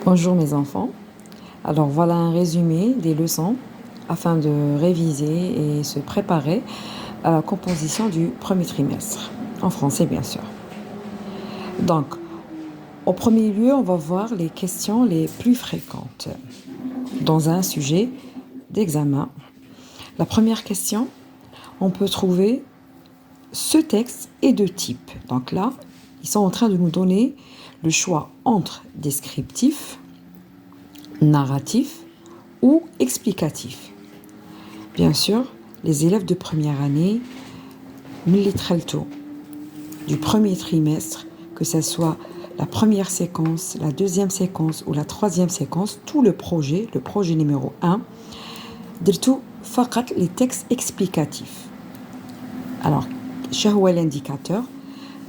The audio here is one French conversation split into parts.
Bonjour mes enfants. Alors voilà un résumé des leçons afin de réviser et se préparer à la composition du premier trimestre, en français bien sûr. Donc, au premier lieu, on va voir les questions les plus fréquentes dans un sujet d'examen. La première question, on peut trouver ce texte est de type. Donc là, ils sont en train de nous donner le choix entre descriptif, narratif ou explicatif. Bien sûr, les élèves de première année, du premier trimestre, que ce soit la première séquence, la deuxième séquence ou la troisième séquence, tout le projet numéro 1, درتو فقط les textes explicatifs. Alors, شهو l'indicateur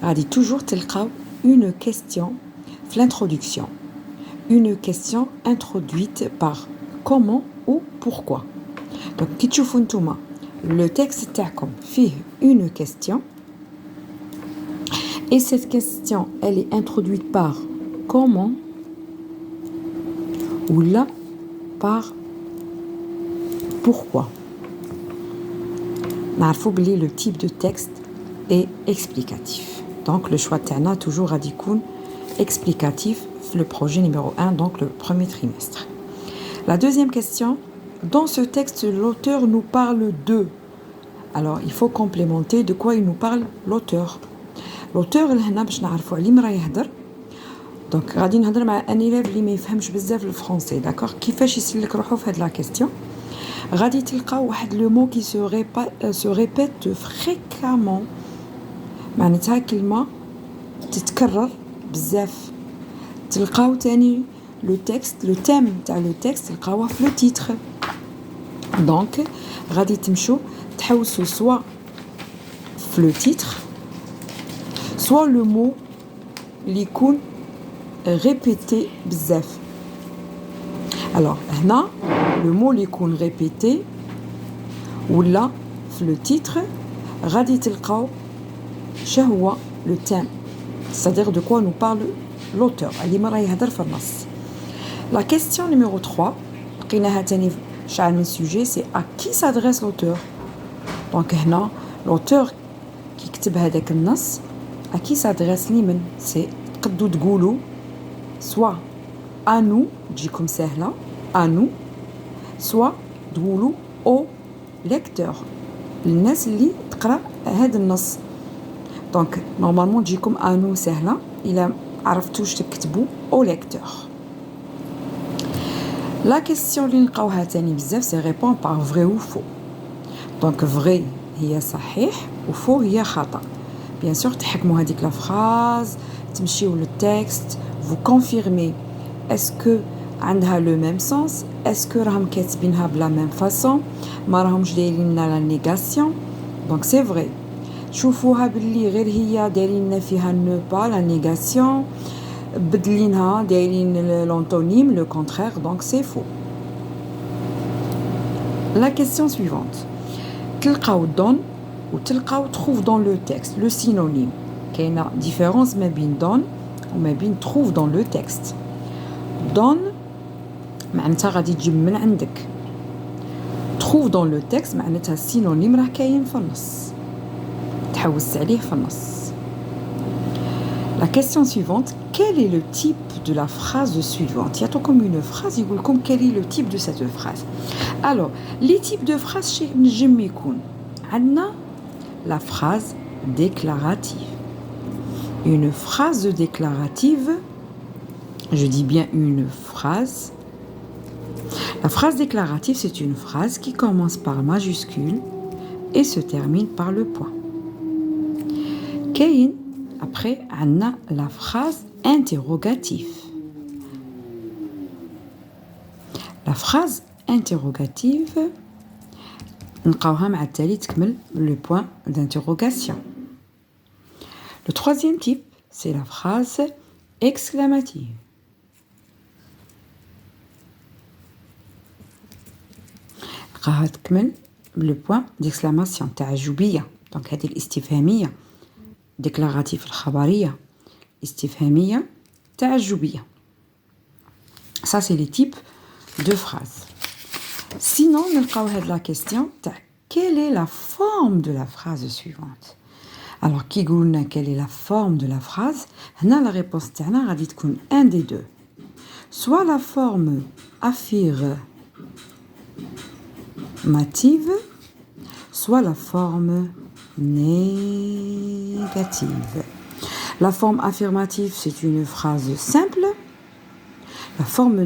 غادي toujours تلقاو une question في l'introduction. Une question introduite par comment ou pourquoi. Donc, كي تشوفوا نتوما le texte تاعكم فيه une question et cette question elle est introduite par comment ou là par pourquoi. نعرفوا بلي le type de texte est explicatif. Donc le choix تاعنا toujours غادي يكون explicatif le projet numéro 1, donc le premier trimestre. La deuxième question, dans ce texte, l'auteur nous parle de. Alors, il faut complémenter de quoi il nous parle l'auteur. L'auteur, هنا باش نعرفوا عليه راه يهضر. Donc, غادي نهضر مع un élève اللي ما يفهمش بزاف الفرنسي, d'accord. كيفاش يسلك روحو في هاد la question. غادي تلقاو واحد le mot qui se répète fréquemment. معناتها كلمة تتكرر بزاف. تلقاو تاني le texte, le thème تاع le texte تلقاوه في le titre. Donc غادي تمشوا تحوسوا soit في le titre soit le mot اللي يكون répété بزاف. Alors هنا le mot اللي يكون répété ولا في le titre غادي تلقاو شهو le thème, c'est-à-dire de quoi nous parle l'auteur. La question numéro 3, c'est à qui s'adresse l'auteur. Donc l'auteur qui كتب هذاك النص à qui s'adresse لمن. C'est تقدروا تقولوا soit à nous, تجيكم سهلة, à nous, soit تقولوا au lecteur, الناس اللي تقرأ هذا النص. Donc normalement تجيكم à nous سهلة إلا عرفتوش تكتبوا au lecteur. La question اللي نلقاوها تاني بزاف c'est répond par vrai ou faux. Donc vrai هي صحيح و faux هي خطأ. Bien sûr تحكموا هذيك la phrase, تمشيو للتكست, vous confirmez est-ce que عندها le même sens, est-ce que راهم كاتبينها بلا même façon, ما راهمش دايرين لنا la négation. Donc c'est vrai. شوفوها باللي غير هي دايرين فيها نو با لا نيغاسيون, بدلينها دايرين l'antonyme, le contraire, donc c'est faux. La question suivante, تلقاو donne ou تلقاو trouve dans le texte le synonyme. كاينه différence ما بين donne وما بين trouve dans le texte. donne معناتها غادي تجيب من عندك, trouve dans le texte معناتها synonyme راه كاين في النص, تحوس عليه في النص. La question suivante, quel est le type de la phrase suivante? Il y a comme une phrase, il dit quel est le type de cette phrase. Alors, les types de phrases chez Njemikoun. Anna, la phrase déclarative. Une phrase déclarative, je dis bien une phrase. La phrase déclarative, c'est une phrase qui commence par majuscule et se termine par le point. Kayin, après, on a la phrase interrogative. La phrase interrogative, نلقاوها مع التالي تكمل le point d'interrogation. Le troisième type, c'est la phrase exclamative. نلقاها تكمل le point d'exclamation تعجبية. Donc هذه الاستفهامية, déclaratif الخبرية, استفهامية تعجبية. ça c'est les types de phrases. Sinon, نلقاو هاد la question تاع quelle est la forme de la phrase suivante. Alors كي يقولوا لنا quelle est la forme de la phrase, هنا la réponse تاعنا غادي تكون un des deux. Soit la forme affirmative, soit la forme négative. La forme affirmative, c'est une phrase simple. La forme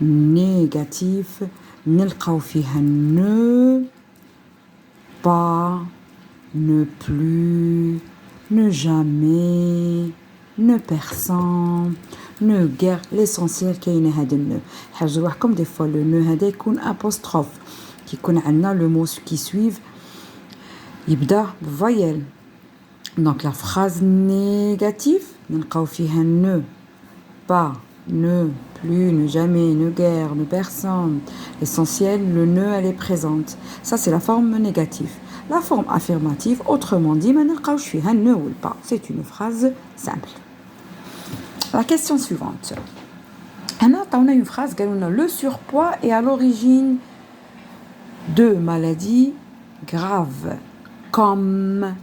négative, نلقاو فيها ne, pas, ne plus, ne jamais, ne personne, ne guère. L'essentiel كاين هذا ne. حاجة روحكم des fois le ne هذا يكون apostrophe كي يكون عندنا le mot qui suit يبدا voyelle. Donc la phrase négative نلقاو فيها ne, pas, ne plus, ne jamais, ne guère, ne personne. L'essentiel, le ne, elle est présente. Ça, c'est la forme négative. La forme affirmative, autrement dit, ne ou pas. C'est une phrase simple. La question suivante. On a une phrase, le surpoids est à l'origine de maladies graves, comme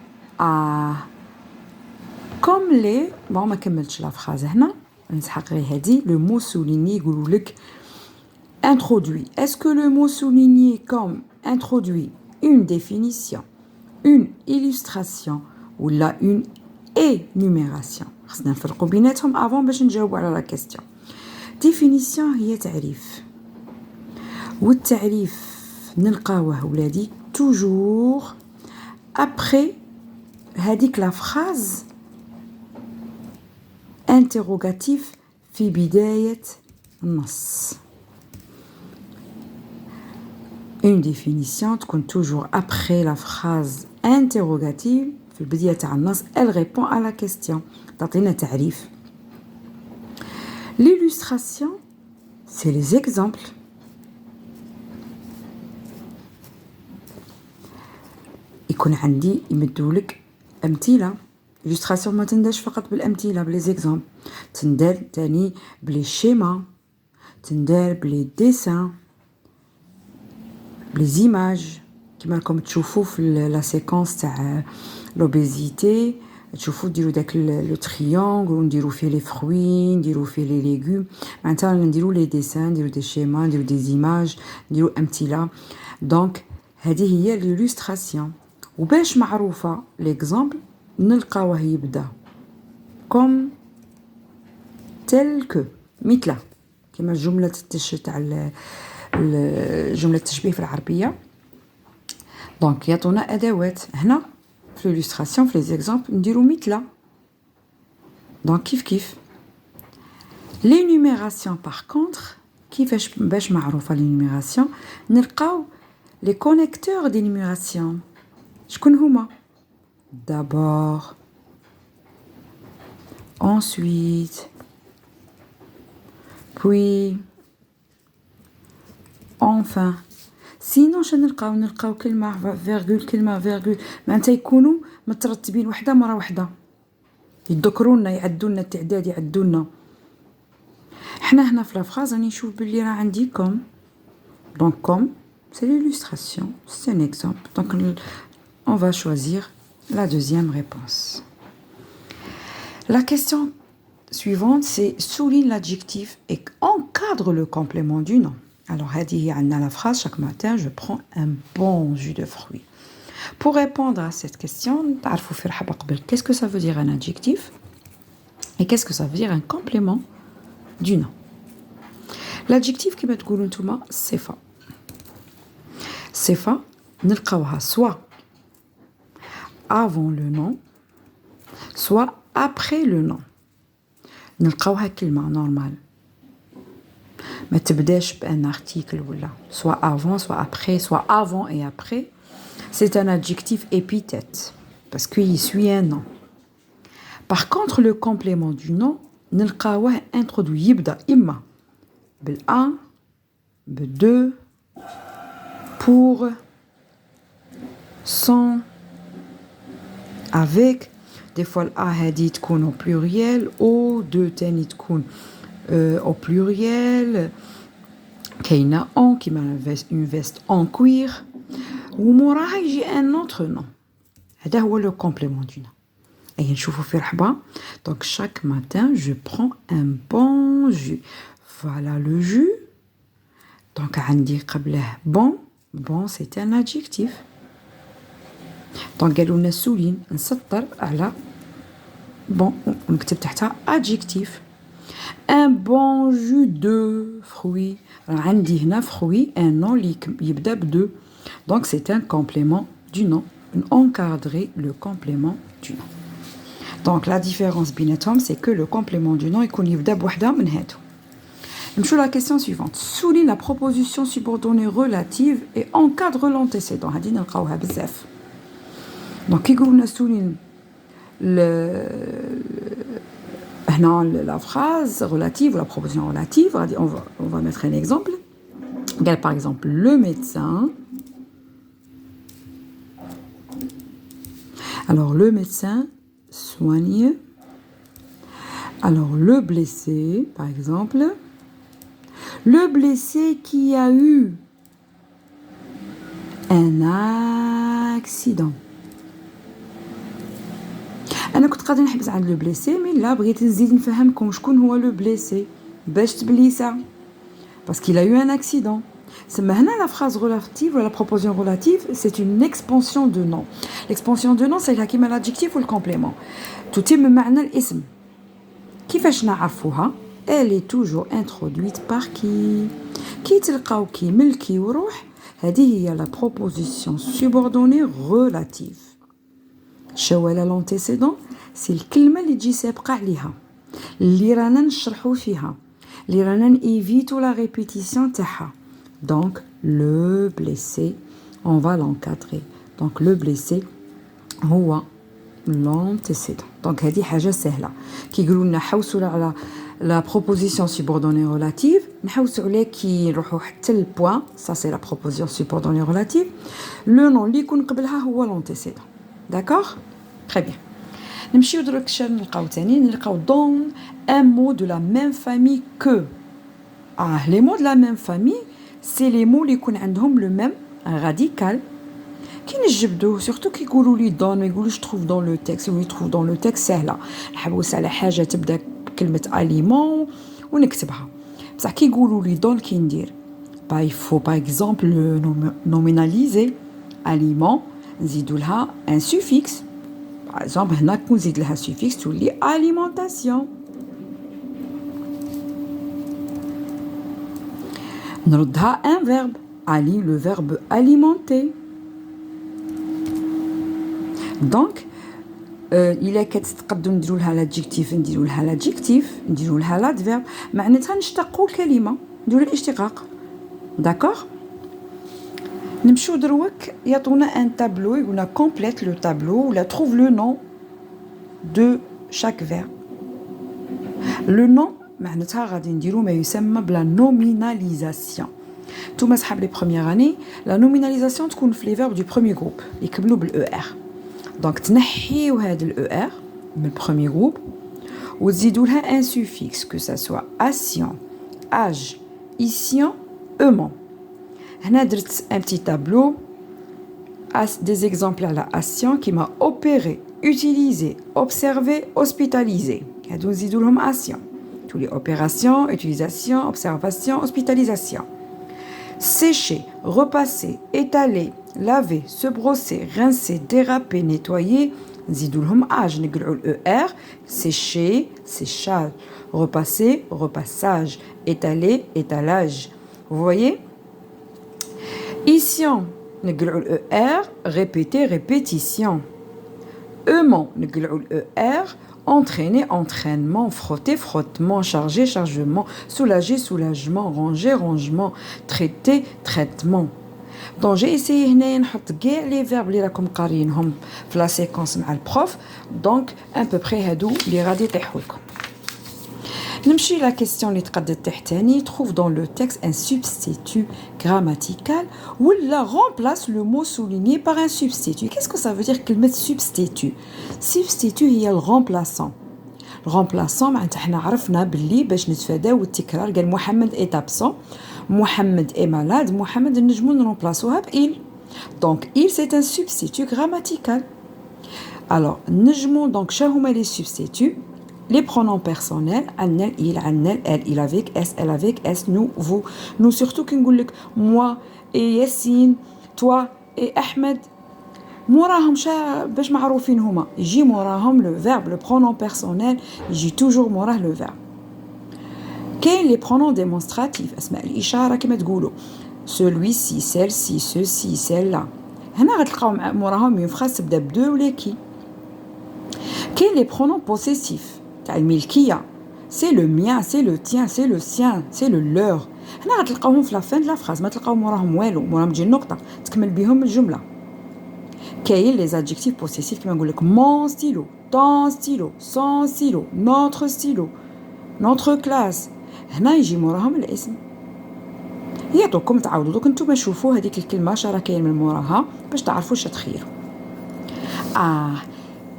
les... Bon, ما كملتش la phrase هنا. Le mot souligné, introduit. Est-ce que le mot souligné comme introduit une définition, une illustration ou là une énumération? خصنا نفرقوا بيناتهم avant باش نجاوبوا على la question. Définition هي تعريف. والتعريف نلقاوه ولادي toujours après هذيك la phrase interrogatif في بداية النص. Une définition تكون toujours après la phrase interrogative في البداية تاع النص. Elle répond à la question. تعطينا تعريف. L'illustration, c'est les exemples. يكون عندي يمدولك أمثلة. illustration ما تنداش فقط بالأمثلة بلي زيكزامبل تندار تاني بلي شيما تندار بلي ديسان بلي زيماج كيما راكم تشوفوا في لا سيكونس تاع لوبيزيتي تشوفوا ديروا داك لو تريونغل ونديروا فيه لي فروي نديروا فيه لي ليغوم معناتها نديروا لي ديسان نديروا دي شيما نديروا دي زيماج نديروا أمثلة. دونك هذه هي l'illustration. وباش معروفة l'exemple نلقاوه يبدا كوم تل كو مثل كما جملة تاع جملة التشبيه في العربية. دونك يعطونا أدوات هنا في الإليستراسيون في ليزيكزامبل نديرو مثل. دونك كيف لينيميراسيون باغ كونتر كيفاش باش معروفة لينيميراسيون نلقاو لي كونيكتور دينيميراسيون. شكون هما؟ D'abord, ensuite, puis, enfin. Sinon شنو نلقاو كلمة فيرغول كلمة فيرغول معناتها يكونوا مترتبين وحدة مرة وحدة يذكرونا يعدونا التعداد يعدونا. حنا هنا في لافراز راني نشوف بلي راه عندي كوم. دونك كوم c'est l'illustration, c'est un exemple. Donc on va choisir la deuxième réponse. La question suivante, c'est souligne l'adjectif et encadre le complément du nom. Alors, هذه عندنا la phrase chaque matin, je prends un bon jus de fruits. Pour répondre à cette question, تعرفوا في رحبة قبل qu'est-ce que ça veut dire un adjectif et qu'est-ce que ça veut dire un complément du nom. L'adjectif كما تقولوا نتوما صفة. صفة نلقاوها soit avant le nom, soit après le nom. نلقاوها كلمة normal. ما تبداش بأن article ولا soit avant, soit après, soit avant et après. C'est un adjectif épithète parce qu'il suit un nom. Par contre, le complément du nom نلقاوه introduit يبدأ إما بالأ, بالدو, pour, sans, avec. Des fois الأ هذه تكون au pluriel, au deux تاني تكون au pluriel. كاينه en كيما une veste en cuir وموراها يجي un autre nom. هذا هو le complément du nom. Et نشوفوا في رحبه. Donc chaque matin je prends un bon jus. Voilà le jus. Donc عندي قبله bon. Bon c'est un adjectif. Donc قالوا لنا السولين نسطر على bon ونكتب تحتها adjectif. Un bon jus de fruits. عندي هنا fruit un nom اللي يبدا ب2. Donc c'est un complément du nom. Encadrer le complément du nom. Donc la différence بيناتهم c'est que le complément du nom يكون يبدا بوحده من هادو. نمشيو la question suivante. Souligne la proposition subordonnée relative et encadre l'antécédent. هذه نلقاوها بزاف. Donc كيقولوا لنا souligne la phrase relative ou la proposition relative. On va mettre un exemple. Regarde par exemple le médecin. Alors le médecin soigne. Alors le blessé par exemple. Le blessé qui a eu un accident. انا كنت غادي نحبس عند لو بليسي مي لا بغيت نزيد نفهمكم شكون هو لو بليسي باش تبليسا باسكو il a eu un accident. سما هنا la phrase relative ou la proposition relative c'est une expansion de nom. L'expansion de nom c'est كيما l'adjectif ou le complément تتم معنى الاسم. كيفاش نعرفوها؟ elle est toujours introduite par qui. كي تلقاو كي ملكي وروح هذه هي la proposition subordonnée relative. شوالا l'antécédent سي الكلمه اللي تجي سابقه عليها اللي رانا نشرحوا فيها اللي رانا نيفيتو لا ريبيتيسيون تاعها. دونك لو بليسي on va l'encadrer. دونك لو بليسي هو l'antécédent. دونك هذه حاجه سهله. كيقولوا لنا حوسوا على لا بروبوزيسيون سوبوردوني ريلاتيف نحوسوا عليه كي نروحوا حتى البوين ça c'est la proposition subordonnée relative. لو نون اللي يكون قبلها هو l'antécédent. D'accord? Très bien. نمشيو درك شنو نلقاو تاني نلقاو dans un mot de la même famille que. Les mots de la même famille c'est les mots اللي يكون عندهم le même radical. كي نجبدوه surtout كي يقولوا لي dans ما يقولوش trouve dans le texte ou trouve dans le texte سهله نحوس على حاجه تبدا بكلمه aliment ونكتبها بصح كي يقولوا لي dans كي ندير il faut par exemple nominaliser aliment نزيدوا لها un suffixe. Par exemple هنا كون نزيد لها suffixe تولي alimentation. نردها un verbe le verbe alimenter. Donc إلا كتقدروا نديروا لها l'adjectif نديروا لها l'adjectif نديروا لها l'adverbe معناتها نشتقوا الكلمه نديروا الاشتقاق. D'accord? نمشيو دروك يعطونا ان تابلو يقولنا complète le tableau ولا trouve le nom de chaque verbe. le nom معناتها غادي نديرو ما يسمى بلا nominalisation. نتوما صحاب لي بروميير اني لا nominalisation تكون في لي فيرب دو بروميير جروب يكملوا بالاو ار. دونك تنحيو هذا الاو ار من البروميير جروب وتزيدوا لها ان سوفيكس كو سا سوا اسيون اج ايسيون اومون. هنا درت un petit tableau des exemples à la action qui m'a opéré, utilisé, observé, hospitalisé. هادو نزيدو لهم action. Tous les opérations, utilisation, observation, hospitalisation. Sécher, repasser, étaler, laver, se brosser, rincer, déraper, nettoyer. نزيدو لهم age نقلعو ER. Sécher, séchage, repasser, repassage, étaler, étalage. Vous voyez? Ici, نقلعوا ER, répéter, répétition. Aimant, نقلعوا ER, entraîner, entraînement, frotter, frottement, charger, chargement, soulager, soulagement, ranger, rangement, traiter, traitement. Donc j'ai essayé هنا نحط كاع les verbes اللي راكم قارينهم في لا سيكونس مع البروف. دونك ان بو بري هادو اللي غادي يطيحوا لكم. نمشي لا كيستيون اللي تقدت تحتاني. trouve dans le texte un substitut grammatical ولا remplace le mot souligné par un substitut. Qu'est-ce que ça veut dire كلمة substitut? Substitut هي le remplaçant. remplaçant معناتها حنا عرفنا باللي باش نتفاداو التكرار قال محمد est absent محمد est malade محمد نجمو نرومبلاسوها بإل donc il c'est un substitut grammatical alors نجمو donc شا هما les substituts les pronoms personnels عندنا il عندنا elle il avec s elle avec s nous vous nous surtout كي نقول لك moi et ياسين toi et احمد موراهم شا باش معروفين هما يجي موراهم لو فيرب لو برونون بيرسونيل يجي توجور موراه لو فيرب كاين لي برونون ديمونستراتيف اسماء الاشاره كما تقولوا celui-ci celle-ci ceci celle-là هنا غتلقاو موراهم اون فراس تبدا بدو ولا كي كاين لي برونون بوسيسيف تاع الملكيه سي لو ميان سي لو تيان سي لو سيان سي لو لور هنا غتلقاوهم في لا فين لا فراس ما تلقاو موراهم والو موراهم تجي النقطه تكمل بهم الجمله كاين لي adjectifs possessifs كما نقول لك mon stylo ton stylo son stylo notre stylo notre classe هنا يجي موراهم الاسم يعطوكم تعاودوا دوك نتوما شوفوا هذيك الكلمه شرا كاين من موراها باش تعرفوا واش تخيروا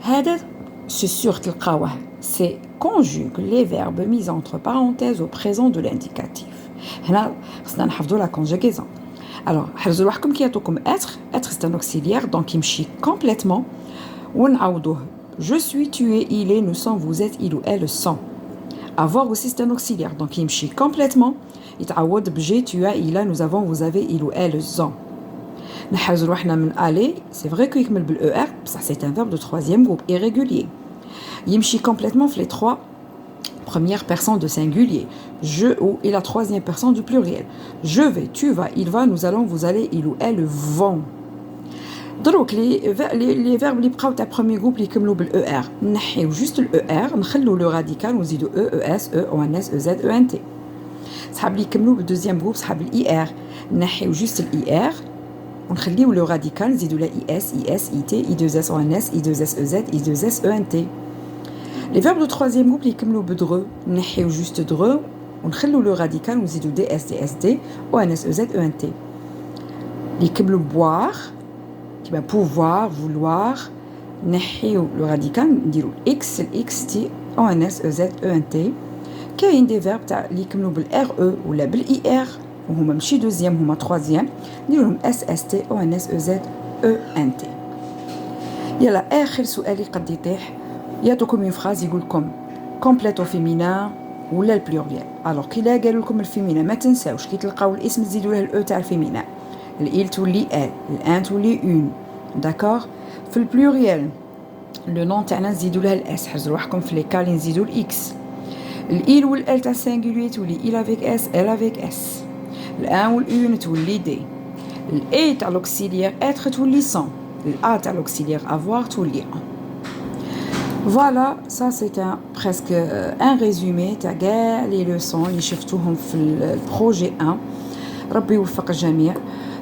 هذا سي سور تلقاوه سي conjugue les verbes mis entre parenthèses au présent de l'indicatif هنا خصنا نحفظوا لا conjugaison alors حرزوا لوحدكم كي يعطوكم être c'est un auxiliaire donc يمشي complètement ونعاودوه je suis tu es il est nous sommes vous êtes il ou elle sont avoir aussi c'est un auxiliaire donc يمشي complètement يتعوض بجي tu as il a nous avons vous avez il ou elles ont نحرزوا روحنا من aller c'est vrai que يكمل بال er بصح c'est un verbe de troisième groupe irrégulier يمشي complètement في les trois première personne de singulier, je ou et la troisième personne du pluriel. Je vais, tu vas, il va, nous allons, vous allez, il ou elle vont. Donc les verbes اللي بقاو تاع premier groupe اللي يكملوا بال er نحيو juste le er نخلو le radical ونزيدو e es e ons ez ent. صحاب اللي يكملوا بالdeuxième groupe صحاب ال ir نحيو juste ال ir ونخليو le radical نزيدو la is is it i2s ons i2s ez i2s ent. Les verbes de troisième groupe les كملوا بدرو نحيو juste درو ونخلو le radical ونزيدو ds dsd ons ez ent. اللي يكملوا boire كيما pouvoir vouloir نحيو le radical نديرو x xt ons ez ent. كاين دي فيرب تاع اللي يكملوا بالre ولا بالir وهما ماشي دوزيام هما troisième نديرو لهم sst ons ez ent. يلا اخر سؤال قد يطيح يعطوكم اون فراز يقول لكم كومبليت او فيمينا ولا البلوريال الوغ كي لا قالوا لكم الفيمينا ما تنساوش كي تلقاو الاسم تزيدوا له الاو تاع الفيمينا الايل تولي ال الان تولي اون داكوغ في البلوريال لو نون تاعنا نزيدوا له الاس حرزوا روحكم في لي كالي نزيدوا الاكس الايل والال تاع السينغولير تولي il avec s elle avec s الان والاون تولي دي الاي تاع لوكسيليير اتر تولي سون الا تاع لوكسيليير افوار تولي Voilà, ça c'est presque un résumé تاع كاع les leçons اللي شفتوهم في البروجي 1 ربي يوفق الجميع.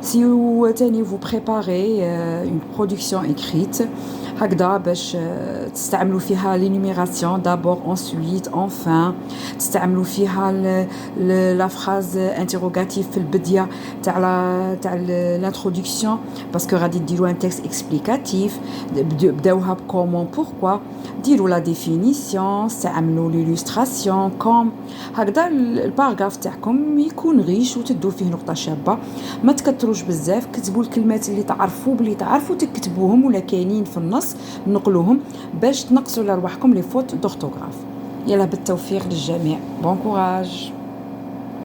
Si vous تاني vous préparez une production écrite هكذا باش تستعملوا فيها l'énumération d'abord ensuite enfin تستعملوا فيها la phrase interrogative في البداية تاع l'introduction parce que غادي ديروا un texte explicatif بداوها comment pourquoi ديروا la définition استعملوا l'illustration comme هكذا الباراغراف تاعكم يكون ريش وتدوا فيه نقطة شابة ما تكتروش بزاف كتبوا الكلمات اللي تعرفوا تكتبوهم ولا كاينين في النص نقلوهم باش تنقصوا لرواحكم لي فوت دورتوغراف. يلا بالتوفيق للجميع. بون كوراج.